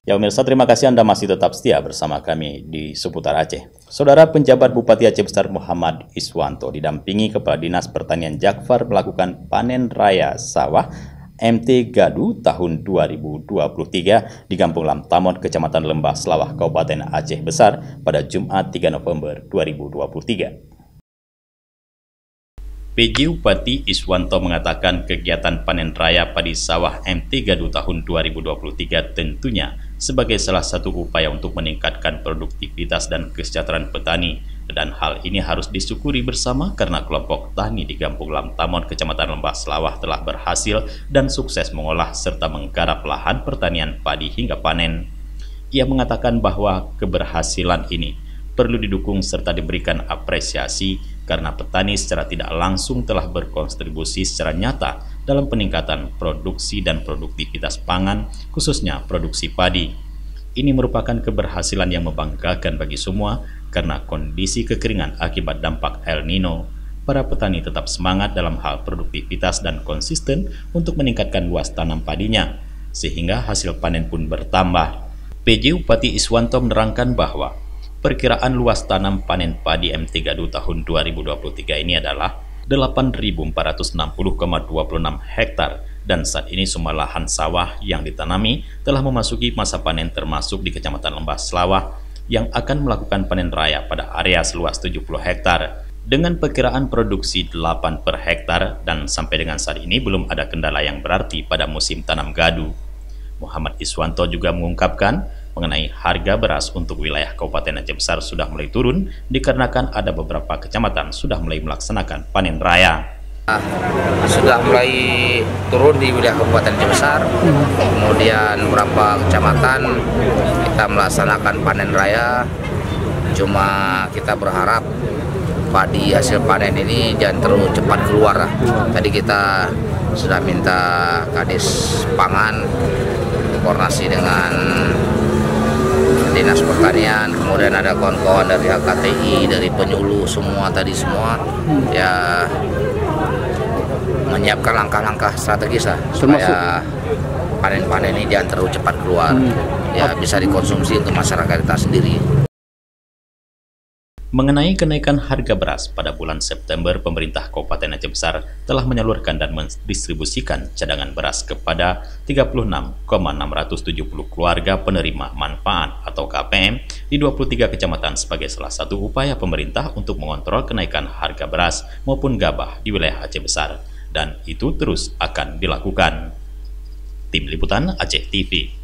Ya pemirsa, terima kasih Anda masih tetap setia bersama kami di seputar Aceh. Saudara penjabat Bupati Aceh Besar Muhammad Iswanto didampingi Kepala Dinas Pertanian Jakfar melakukan panen raya sawah MT Gadu tahun 2023 di Kampung Lamtamon, Kecamatan Lembah Selawah, Kabupaten Aceh Besar pada Jumat 3 November 2023. PJ Bupati Iswanto mengatakan kegiatan panen raya padi sawah MT Gadu tahun 2023 tentunya sebagai salah satu upaya untuk meningkatkan produktivitas dan kesejahteraan petani, dan hal ini harus disyukuri bersama karena kelompok tani di Kampung Lamtamon, Kecamatan Lembah Selawah telah berhasil dan sukses mengolah serta menggarap lahan pertanian padi hingga panen. Ia mengatakan bahwa keberhasilan ini perlu didukung serta diberikan apresiasi karena petani secara tidak langsung telah berkontribusi secara nyata dalam peningkatan produksi dan produktivitas pangan, khususnya produksi padi. Ini merupakan keberhasilan yang membanggakan bagi semua karena kondisi kekeringan akibat dampak El Nino. Para petani tetap semangat dalam hal produktivitas dan konsisten untuk meningkatkan luas tanam padinya, sehingga hasil panen pun bertambah. PJ Bupati Iswanto menerangkan bahwa perkiraan luas tanam panen padi MT Gadu tahun 2023 ini adalah 8.460,26 hektar, dan saat ini semua lahan sawah yang ditanami telah memasuki masa panen termasuk di Kecamatan Lembah Selawah yang akan melakukan panen raya pada area seluas 70 hektar dengan perkiraan produksi 8 per hektar, dan sampai dengan saat ini belum ada kendala yang berarti pada musim tanam gadu. Muhammad Iswanto juga mengungkapkan mengenai harga beras untuk wilayah Kabupaten Aceh Besar sudah mulai turun dikarenakan ada beberapa kecamatan sudah mulai melaksanakan panen raya. Sudah mulai turun di wilayah Kabupaten Aceh Besar, kemudian beberapa kecamatan kita melaksanakan panen raya. Cuma kita berharap padi hasil panen ini jangan terlalu cepat keluar. Tadi kita sudah minta Kadis Pangan koordinasi dengan Dinas Pertanian, kemudian ada kawan-kawan dari HKTI, dari penyuluh, semua ya menyiapkan langkah-langkah strategis supaya panen-panen ini jangan terlalu cepat keluar, ya bisa dikonsumsi untuk masyarakat kita sendiri. Mengenai kenaikan harga beras pada bulan September, pemerintah Kabupaten Aceh Besar telah menyalurkan dan mendistribusikan cadangan beras kepada 36,670 keluarga penerima manfaat atau KPM di 23 kecamatan sebagai salah satu upaya pemerintah untuk mengontrol kenaikan harga beras maupun gabah di wilayah Aceh Besar, dan itu terus akan dilakukan. Tim Liputan Aceh TV.